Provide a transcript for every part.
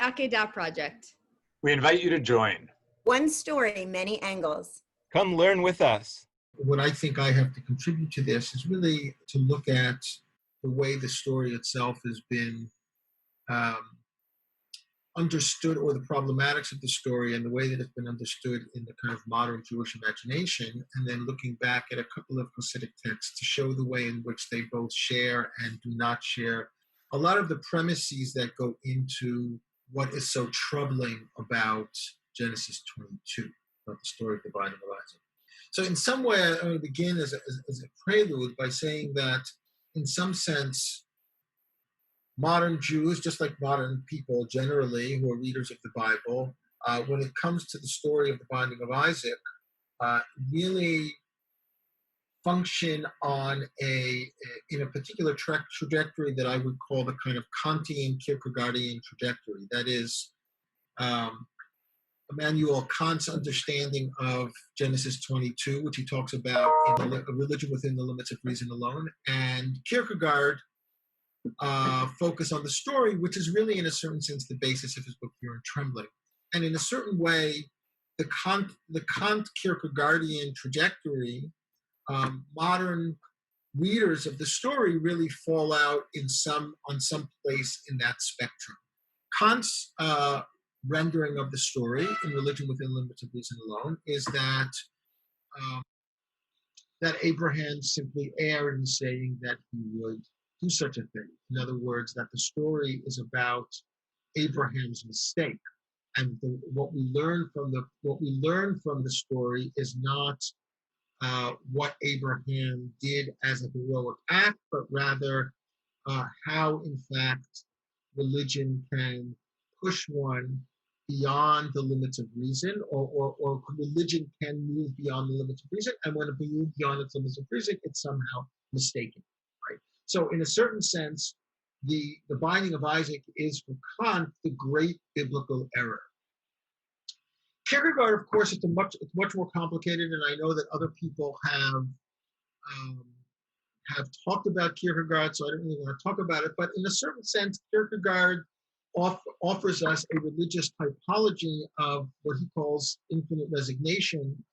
Akedah Project. We invite you to join. One story, many angles. Come learn with us. What I think I have to contribute to this is really to look at the way the story itself has been understood, or the problematics of the story and the way that it's been understood in the kind of modern Jewish imagination, and then looking back at a couple of Hasidic texts to show the way in which they both share and do not share a lot of the premises that go into what is so troubling about Genesis 22, about the story of the binding of Isaac. So in some way, I'm going to begin as a prelude by saying that, in some sense, modern Jews, just like modern people generally who are readers of the Bible, when it comes to the story of the binding of Isaac, really function on in a particular trajectory that I would call the kind of Kantian Kierkegaardian trajectory. That is, Immanuel Kant's understanding of Genesis 22, which he talks about in A Religion Within the Limits of Reason Alone, and Kierkegaard focus on the story, which is really, in a certain sense, the basis of his book, Fear and Trembling. And in a certain way, the Kant Kierkegaardian trajectory, modern readers of the story really fall out on some place in that spectrum. Kant's rendering of the story in Religion Within the Limits of Reason Alone is that Abraham simply erred in saying that he would do such a thing. In other words, that the story is about Abraham's mistake, and what we learn from the story is not what Abraham did as a heroic act, but rather how, in fact, religion can push one beyond the limits of reason, or religion can move beyond the limits of reason, and when it moves beyond its limits of reason, it's somehow mistaken, right? So in a certain sense, the binding of Isaac is for Kant the great biblical error. Kierkegaard, of course, it's much more complicated, and I know that other people have talked about Kierkegaard, so I don't really want to talk about it. But in a certain sense, Kierkegaard offers us a religious typology of what he calls infinite resignation,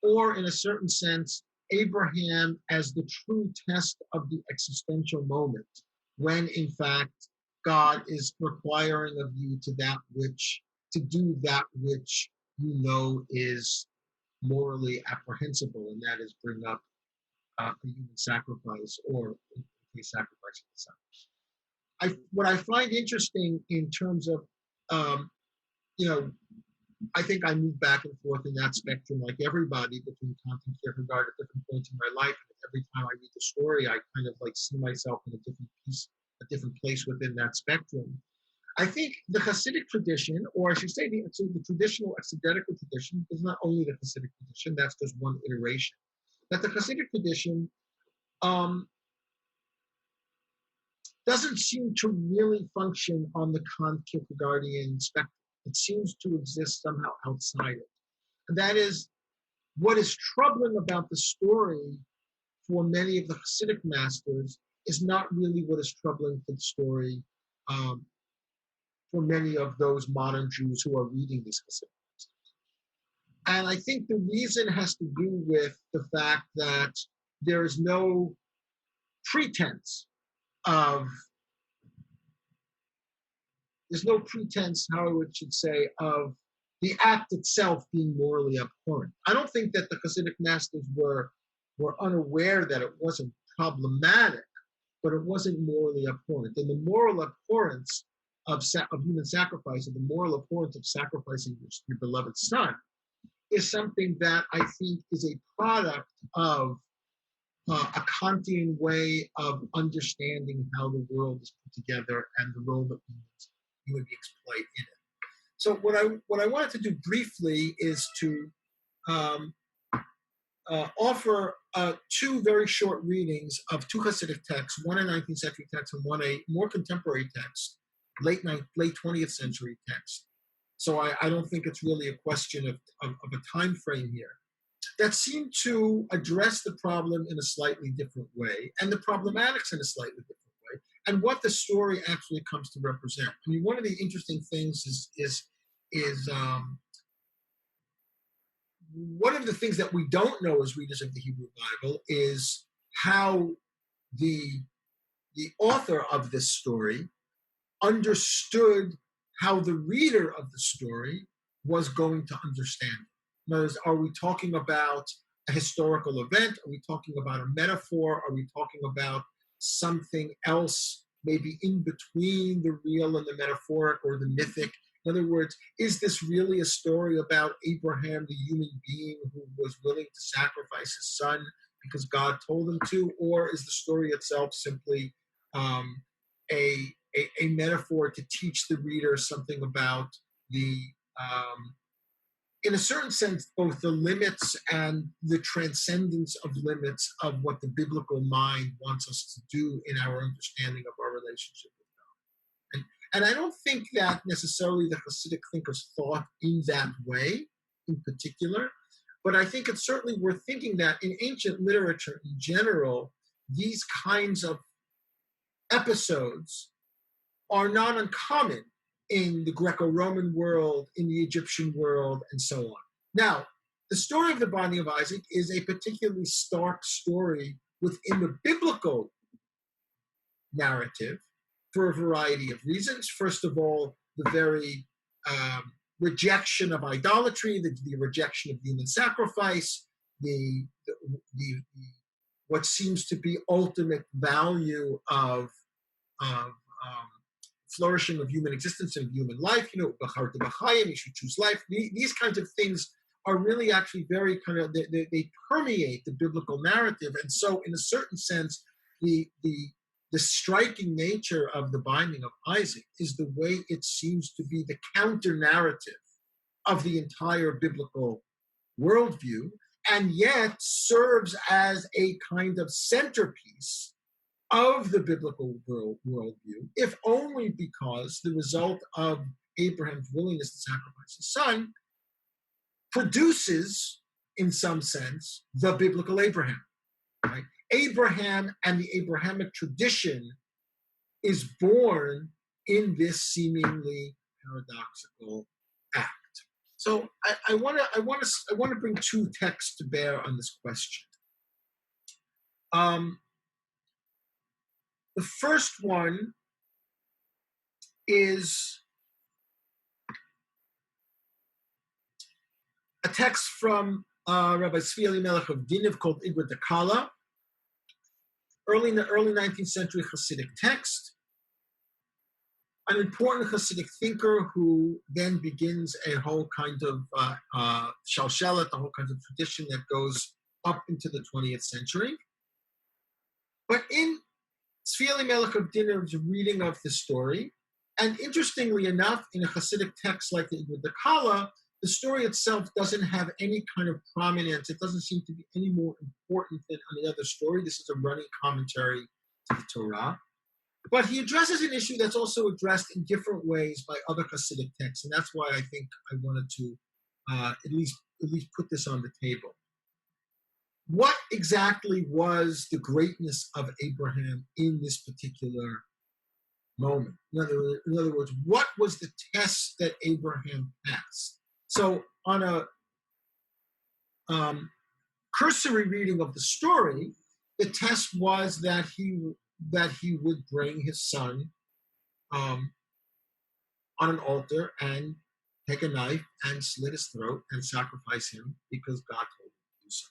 or in a certain sense, Abraham as the true test of the existential moment, when in fact God is requiring of you to do that which you know is morally apprehensible, and that is bring up a human sacrifice, or a sacrifice of the son. What I find interesting in terms of, I think I move back and forth in that spectrum like everybody between Kant and Kierkegaard at different points in my life. And every time I read the story, I kind of like see myself in a different place within that spectrum. I think the Hasidic tradition, or I should say the traditional exegetical tradition, is not only the Hasidic tradition, that's just one iteration. That the Hasidic tradition doesn't seem to really function on the Kant-Kierkegaardian spectrum. It seems to exist somehow outside it. And that is, what is troubling about the story for many of the Hasidic masters is not really what is troubling for the story for many of those modern Jews who are reading these Hasidic texts. And I think the reason has to do with the fact that there is no pretense, how I should say, of the act itself being morally abhorrent. I don't think that the Hasidic masters were unaware that it wasn't problematic, but it wasn't morally abhorrent. And the moral abhorrence of human sacrifice, and the moral abhorrence of sacrificing your beloved son, is something that I think is a product of a Kantian way of understanding how the world is put together and the role that human beings play in it. So what I wanted to do briefly is to offer two very short readings of two Hasidic texts, one a 19th century text and one a more contemporary text, late 20th century text. So I don't think it's really a question of a time frame here, that seem to address the problem in a slightly different way, and the problematics in a slightly different way, and what the story actually comes to represent. I mean, one of the interesting things is one of the things that we don't know as readers of the Hebrew Bible is how the author of this story understood how the reader of the story was going to understand it. In other words, are we talking about a historical event? Are we talking about a metaphor? Are we talking about something else, maybe in between the real and the metaphoric or the mythic? In other words, is this really a story about Abraham, the human being who was willing to sacrifice his son because God told him to? Or is the story itself simply a metaphor to teach the reader something about in a certain sense, both the limits and the transcendence of limits of what the biblical mind wants us to do in our understanding of our relationship with God? And I don't think that necessarily the Hasidic thinkers thought in that way in particular, but I think it's certainly worth thinking that in ancient literature in general, these kinds of episodes are not uncommon in the Greco-Roman world, in the Egyptian world, and so on. Now, the story of the binding of Isaac is a particularly stark story within the biblical narrative for a variety of reasons. First of all, the very rejection of idolatry, the rejection of human sacrifice, the what seems to be ultimate value of flourishing of human existence and human life. You should choose life. These kinds of things are really actually very kind of, they permeate the biblical narrative. And so in a certain sense, the striking nature of the binding of Isaac is the way it seems to be the counter narrative of the entire biblical worldview, and yet serves as a kind of centerpiece of the biblical worldview, if only because the result of Abraham's willingness to sacrifice his son produces, in some sense, the biblical Abraham. Right? Abraham and the Abrahamic tradition is born in this seemingly paradoxical act. So I want to bring two texts to bear on this question. The first one is a text from Rabbi Tzvi Elimelech of Diniv called Igud Kala, early 19th century Hasidic text. An important Hasidic thinker who then begins a whole kind of shalshelet, a whole kind of tradition that goes up into the 20th century. But in Tzvi Elimelech of Diniv's reading of the story, and interestingly enough, in a Hasidic text like the Igud Kala, the story itself doesn't have any kind of prominence. It doesn't seem to be any more important than any other story. This is a running commentary to the Torah. But he addresses an issue that's also addressed in different ways by other Hasidic texts, and that's why I think I wanted to at least put this on the table. What exactly was the greatness of Abraham in this particular moment? In other words, what was the test that Abraham passed? So on a cursory reading of the story, the test was that he would bring his son on an altar and take a knife and slit his throat and sacrifice him because God told him to do so.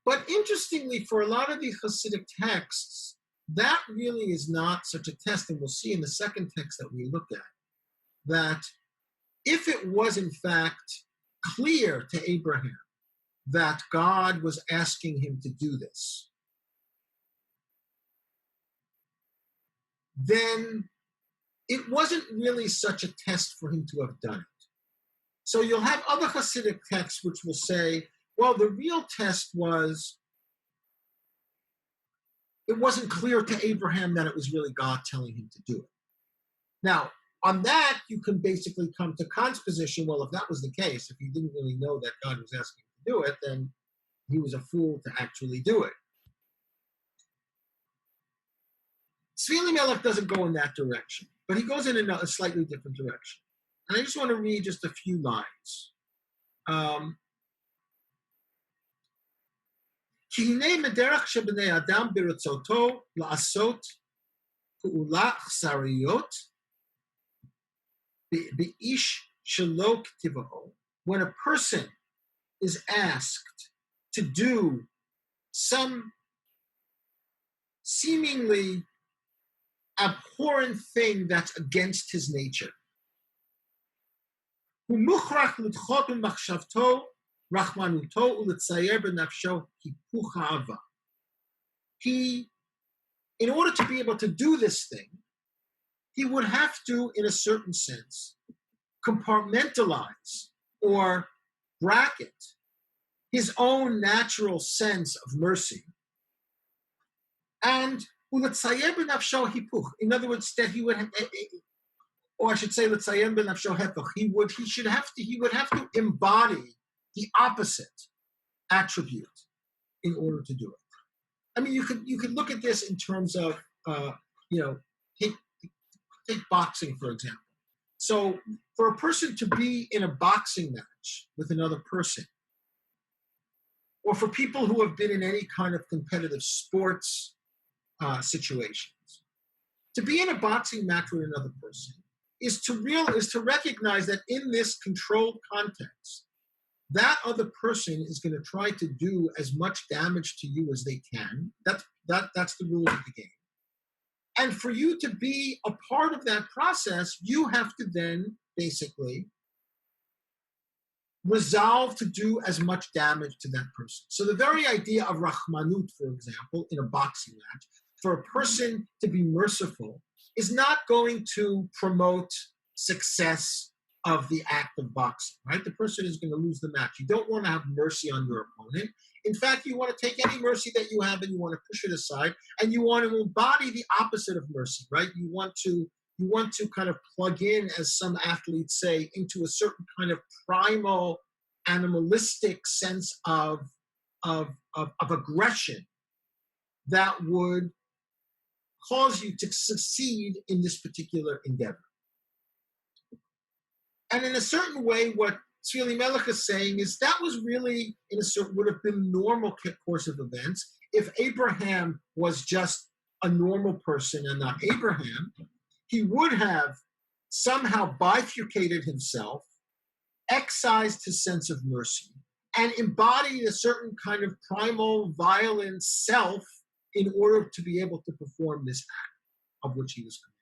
But interestingly, for a lot of these Hasidic texts, that really is not such a test. And we'll see in the second text that we look at that if it was in fact clear to Abraham that God was asking him to do this, then it wasn't really such a test for him to have done it. So you'll have other Hasidic texts which will say, well, the real test was, it wasn't clear to Abraham that it was really God telling him to do it. Now, on that, you can basically come to Kant's position, well, if that was the case, if he didn't really know that God was asking him to do it, then he was a fool to actually do it. Tzvi Elimelech doesn't go in that direction, but he goes in a slightly different direction. And I just want to read just a few lines. כי הנה מדרך שבני אדם ברצותו לעשות פעולה אכזריות באיש שלא כתיבהו. When a person is asked to do some seemingly abhorrent thing that's against his nature, הוא מוכרח לדחות במחשבתו רחמנותו ולצייר בנפשו היפוך האהבה. He, in order to be able to do this thing, he would have to, in a certain sense, compartmentalize or bracket his own natural sense of mercy. And ulitzayer b'nafsho hipuch. In other words, that he would have, or I should say, litzayer b'nafsho hepuch. He would have to embody the opposite attribute in order to do it. I mean, you could look at this in terms of, take boxing, for example. So for a person to be in a boxing match with another person, or for people who have been in any kind of competitive sports situations, to be in a boxing match with another person is to recognize that in this controlled context, that other person is going to try to do as much damage to you as they can. That's the rules of the game. And for you to be a part of that process, you have to then basically resolve to do as much damage to that person. So the very idea of Rahmanut, for example, in a boxing match, for a person to be merciful is not going to promote success of the act of boxing, right? The person is going to lose the match. You don't want to have mercy on your opponent. In fact, you want to take any mercy that you have and you want to push it aside, and you want to embody the opposite of mercy, right? You want to kind of plug in, as some athletes say, into a certain kind of primal, animalistic sense of aggression that would cause you to succeed in this particular endeavor. And in a certain way, what Tzvi Elimelech is saying is that was really, would have been normal course of events. If Abraham was just a normal person and not Abraham, he would have somehow bifurcated himself, excised his sense of mercy, and embodied a certain kind of primal, violent self in order to be able to perform this act of which he was commanded.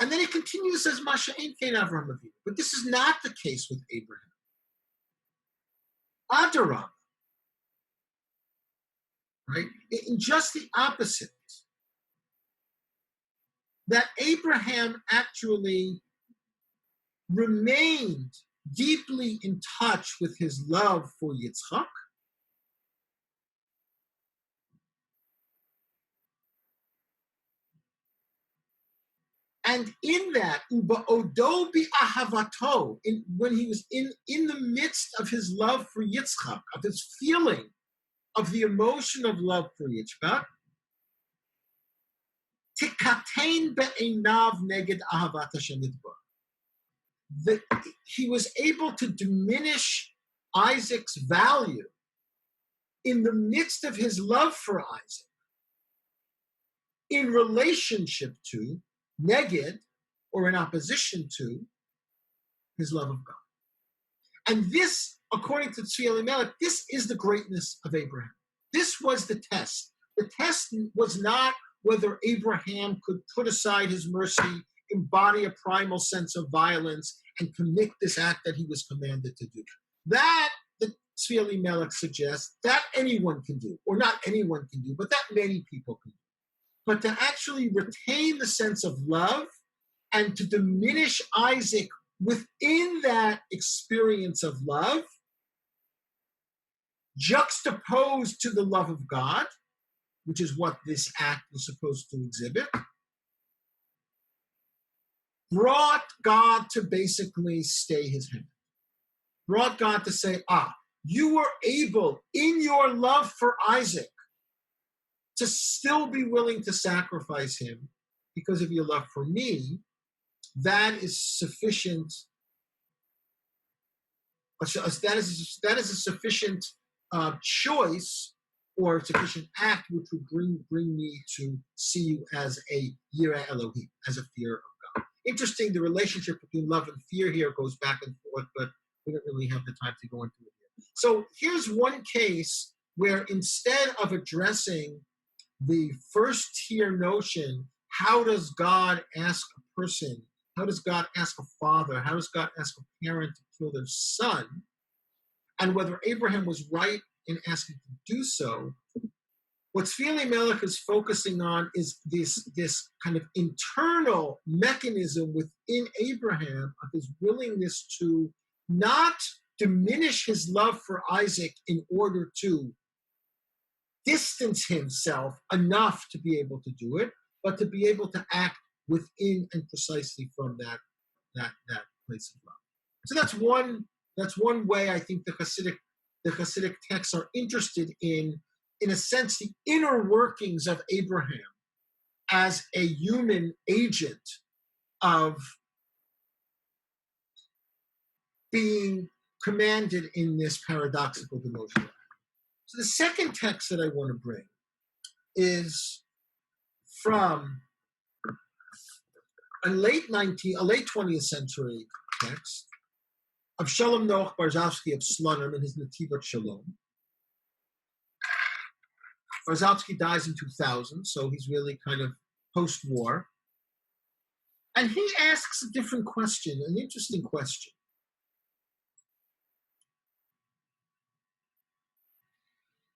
And then he continues as Masha Ein Kein Avraham Avinu. But this is not the case with Abraham. Adarab, right? In just the opposite. That Abraham actually remained deeply in touch with his love for Yitzchak. And in that, uba'odo bi'ahavato, when he was in the midst of his love for Yitzchak, of his feeling of the emotion of love for Yitzchak, tikatein be'einav neged ahavat Hashem yitbarach. That he was able to diminish Isaac's value in the midst of his love for Isaac, in relationship to neged, or in opposition to, his love of God. And this, according to Tzvi Elimelech, this is the greatness of Abraham. This was the test. The test was not whether Abraham could put aside his mercy, embody a primal sense of violence, and commit this act that he was commanded to do. That, the Tzvi Elimelech suggests, that anyone can do, or not anyone can do, but that many people can do. But to actually retain the sense of love and to diminish Isaac within that experience of love, juxtaposed to the love of God, which is what this act was supposed to exhibit, brought God to basically stay his hand. Brought God to say, you were able, in your love for Isaac, to still be willing to sacrifice him because of your love for me, that is sufficient. That is a sufficient choice or sufficient act which would bring me to see you as a yireh Elohim, as a fear of God. Interesting, the relationship between love and fear here goes back and forth, but we don't really have the time to go into it here. So here's one case where instead of addressing the first tier notion, how does God ask a person, how does God ask a father, how does God ask a parent to kill their son, and whether Abraham was right in asking to do so, what Tzvi Melech is focusing on is this kind of internal mechanism within Abraham of his willingness to not diminish his love for Isaac in order to distance himself enough to be able to do it, but to be able to act within and precisely from that place of love. So that's one way I think the Hasidic texts are interested in a sense, the inner workings of Abraham as a human agent of being commanded in this paradoxical devotional act. So the second text that I want to bring is from a late 20th century text of Shalom Noach Barzovsky of Slonim in his Netivat Shalom. Barzovsky dies in 2000, so he's really kind of post-war. And he asks a different question, an interesting question.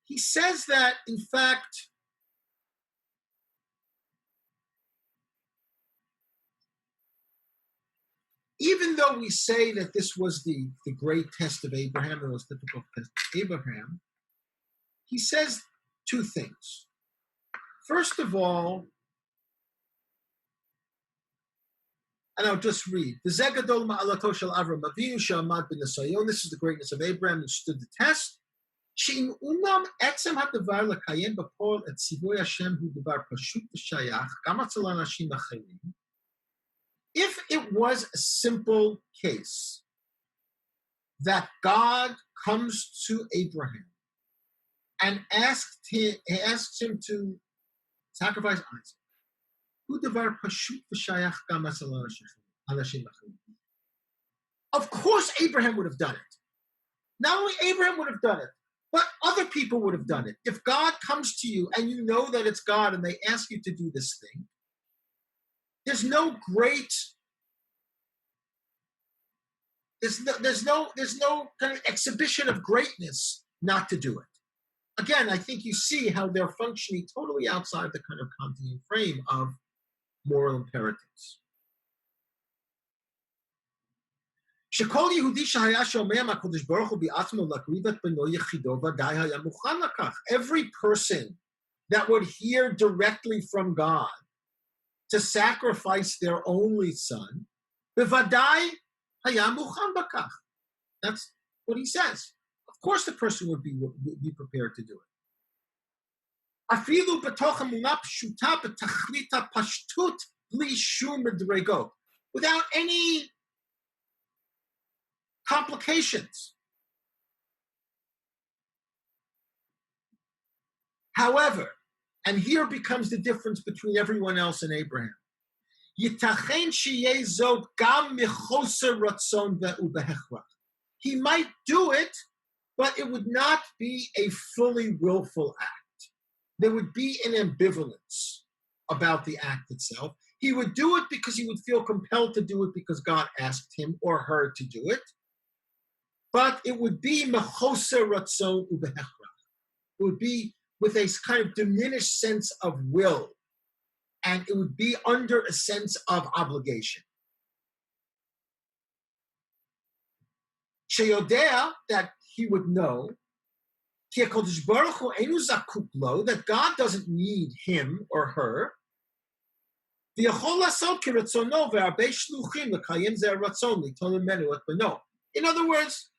He says that, in fact, even though we say that this was the great test of Abraham, the most difficult test of Abraham, he says two things. First of all, and I'll just read, this is the greatness of Abraham who stood the test. If it was a simple case that God comes to Abraham and asks him to sacrifice Isaac, of course Abraham would have done it. Not only Abraham would have done it, but other people would have done it. If God comes to you and you know that it's God and they ask you to do this thing, there's no kind of exhibition of greatness not to do it. Again, I think you see how they're functioning totally outside the kind of Kantian frame of moral imperatives. Every person that would hear directly from God to sacrifice their only son, bevadai haya muchan bakach. That's what he says. Of course the person would be prepared to do it. Afilu b'toch emunah pshuta b'tachlita pashtut bli shum medregot, without any complications. However, and here becomes the difference between everyone else and Abraham. Yitachen sheyeh zot gam michoser ratzon ve'ubehechrach. He might do it, but it would not be a fully willful act. There would be an ambivalence about the act itself. He would do it because he would feel compelled to do it because God asked him or her to do it. But it would be mechoser ratzon ubehechrach. It would be with a kind of diminished sense of will, and it would be under a sense of obligation. Sheyodea, that he would know, that God doesn't need him or her. In other words,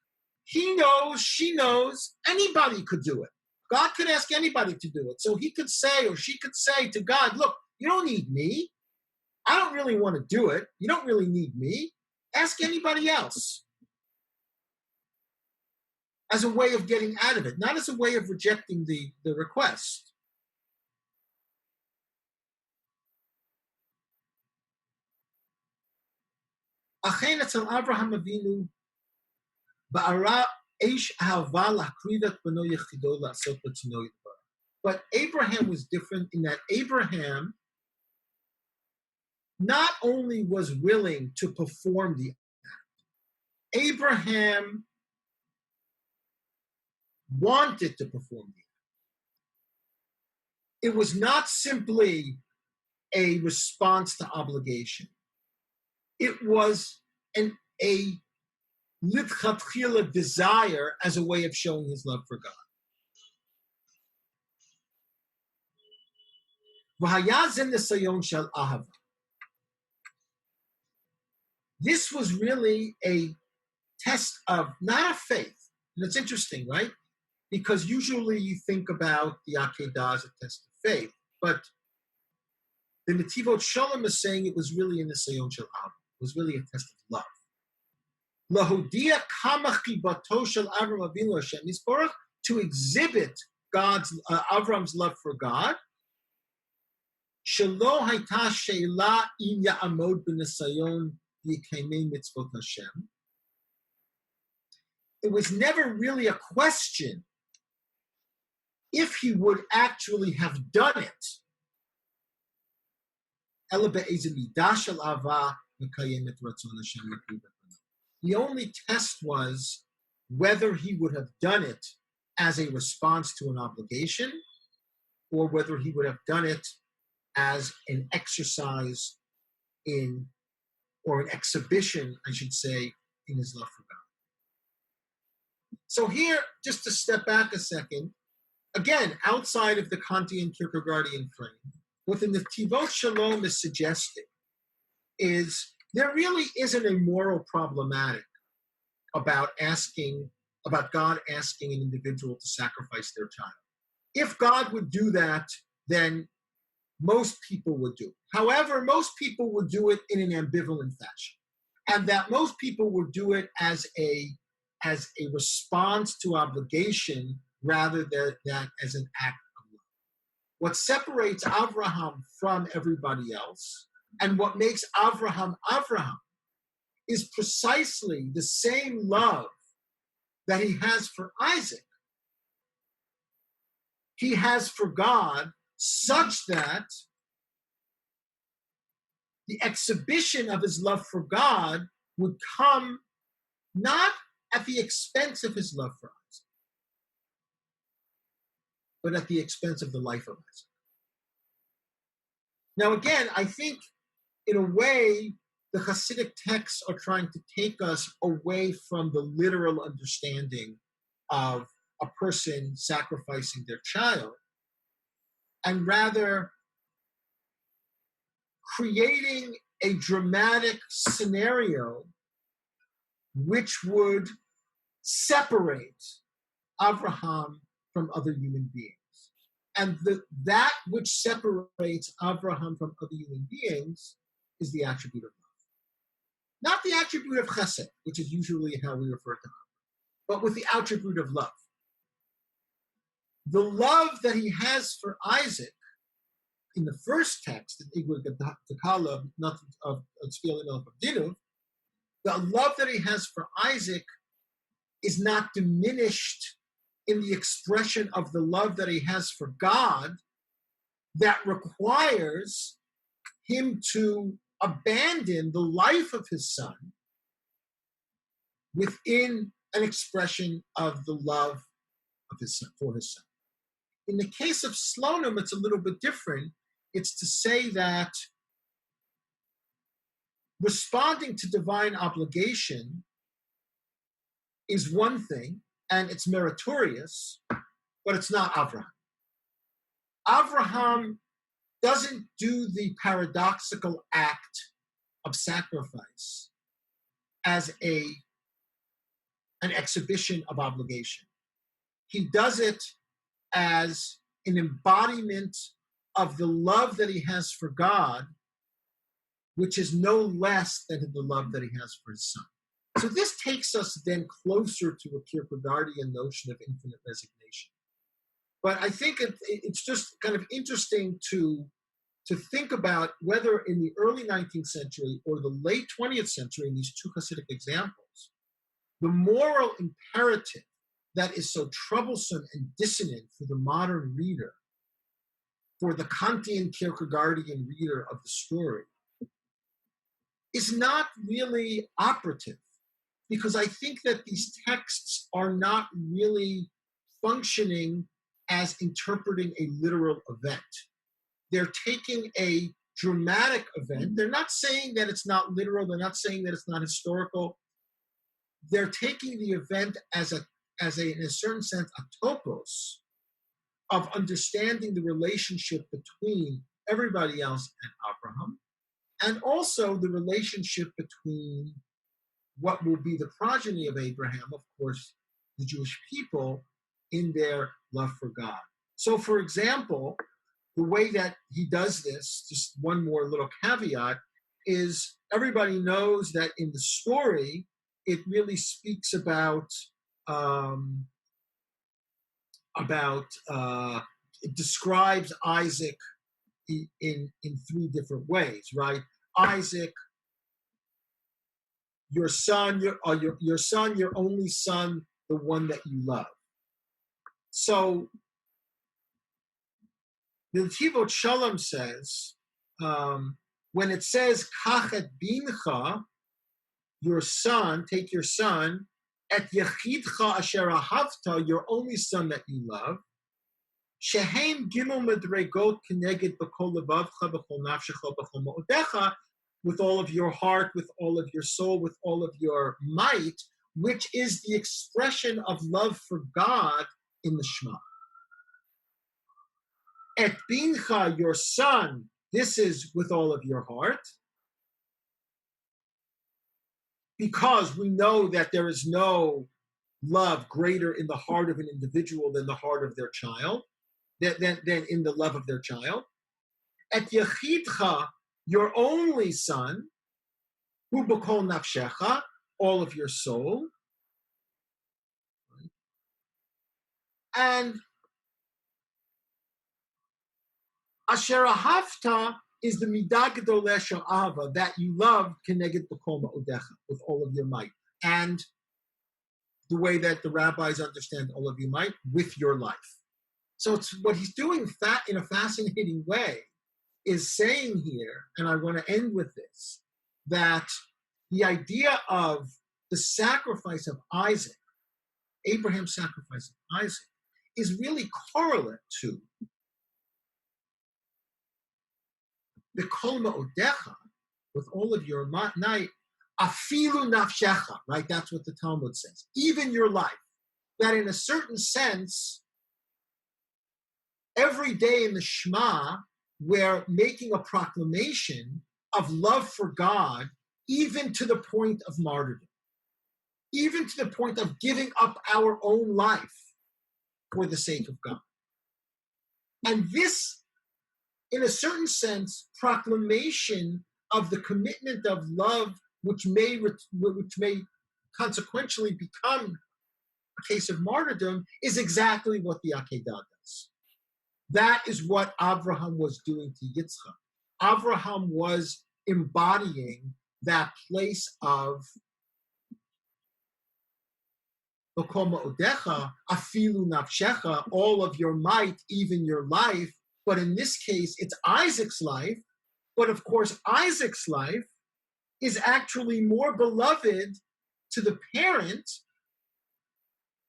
he knows, she knows, anybody could do it. God could ask anybody to do it. So he could say, or she could say to God, look, you don't need me. I don't really want to do it. You don't really need me. Ask anybody else. As a way of getting out of it, not as a way of rejecting the request. Achen etzel Avraham Avinu ba'ara eish ahava l'hakridat b'no yechido la'asot b'tzino yitbarach. But Abraham was different in that Abraham not only was willing to perform the act, Abraham wanted to perform the act. It was not simply a response to obligation. It was a lichatchila desire as a way of showing his love for God. This was really a test of, not of faith. And it's interesting, right? Because usually you think about the Akedah as a test of faith, but the Netivot Shalom is saying it was really a Nisayon Shel Avram. It was really a test of love. Lahodia kama chibato shel Avram Avinu Hashem Yisborach, to exhibit God's Avram's love for God. Shelo hayta sheila im ya'amod b'nisayon v'yikaimei mitzvot Hashem. It was never really a question if he would actually have done it. Ela be'ezeh midah shel ava mekayem et ratzon Hashem l'krivat. The only test was whether he would have done it as a response to an obligation, or whether he would have done it as an exercise in, or an exhibition, I should say, in his love for God. So here, just to step back a second, again, outside of the Kantian Kierkegaardian frame, what the Netivot Shalom is suggesting is there really isn't a moral problematic about God asking an individual to sacrifice their child. If God would do that, then most people would do it. However, most people would do it in an ambivalent fashion. And that most people would do it as a response to obligation rather than as an act of love. What separates Avraham from everybody else, and what makes Avraham Avraham, is precisely the same love that he has for Isaac. He has for God, such that the exhibition of his love for God would come not at the expense of his love for Isaac, but at the expense of the life of Isaac. Now, again, I think in a way, the Hasidic texts are trying to take us away from the literal understanding of a person sacrificing their child, and rather creating a dramatic scenario which would separate Avraham from other human beings. And that which separates Avraham from other human beings is the attribute of love. Not the attribute of chesed, which is usually how we refer to him, but with the attribute of love. The love that he has for Isaac in the first text, the love that he has for Isaac is not diminished in the expression of the love that he has for God that requires him to abandon the life of his son within an expression of the love of his son, for his son. In the case of Slonim, it's a little bit different. It's to say that responding to divine obligation is one thing, and it's meritorious, but it's not Avraham. Avraham doesn't do the paradoxical act of sacrifice as an exhibition of obligation. He does it as an embodiment of the love that he has for God, which is no less than the love that he has for his son. So this takes us then closer to a Kierkegaardian notion of infinite resignation. But I think it's just kind of interesting to think about whether in the early 19th century or the late 20th century, in these two Hasidic examples, the moral imperative that is so troublesome and dissonant for the modern reader, for the Kantian Kierkegaardian reader of the story, is not really operative, because I think that these texts are not really functioning as interpreting a literal event. They're taking a dramatic event. They're not saying that it's not literal. They're not saying that it's not historical. They're taking the event as in a certain sense, a topos of understanding the relationship between everybody else and Abraham, and also the relationship between what will be the progeny of Abraham, of course, the Jewish people, in their love for God. So, for example, the way that he does this, just one more little caveat, is everybody knows that in the story, it really speaks about it describes Isaac in three different ways, right? Isaac, your son, your son, your only son, the one that you love. So the Tivot Shalom says, when it says kachet bincha, your son, take your son, et yechidcha asher ahavta, your only son that you love, shehem gimel medregot keneged b'kol levavcha b'kol nafshecha b'kol ma'odecha, with all of your heart, with all of your soul, with all of your might, which is the expression of love for God in the Shema. Et bincha, your son, this is with all of your heart, because we know that there is no love greater in the heart of an individual than the heart of their child, than in the love of their child. Et yechidcha, your only son, hu b'kol nafshecha, all of your soul, and asher ahavta is the midah gedoleh shel ahava, that you love keneged b'kol ma'odecha, with all of your might, and the way that the rabbis understand all of your might, with your life. So it's what he's doing in a fascinating way is saying here, and I want to end with this, that the idea of the sacrifice of Isaac, Abraham's sacrifice of Isaac, is really correlate to the kol ma'odecha, with all of your might, afilu nafshecha, right? That's what the Talmud says. Even your life. That in a certain sense, every day in the Shema, we're making a proclamation of love for God, even to the point of martyrdom, even to the point of giving up our own life for the sake of God. And this, in a certain sense, proclamation of the commitment of love, which may consequentially become a case of martyrdom, is exactly what the Akedah does. That is what Abraham was doing to Yitzchak. Abraham was embodying that place of b'kol ma'odecha, afilu nafshecha, all of your might, even your life. But in this case, it's Isaac's life. But of course, Isaac's life is actually more beloved to the parent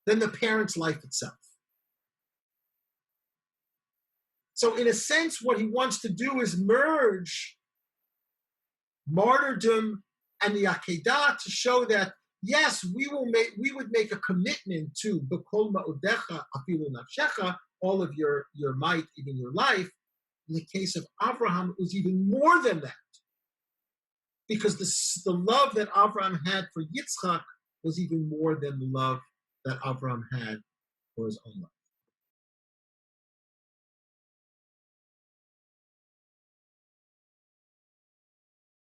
than the parent's life itself. So in a sense, what he wants to do is merge martyrdom and the Akedah to show that, yes, we would make a commitment to b'kol ma'odecha afilu nafshecha, all of your might, even your life. In the case of Abraham, it was even more than that, because the love that Abraham had for Yitzchak was even more than the love that Abraham had for his own life.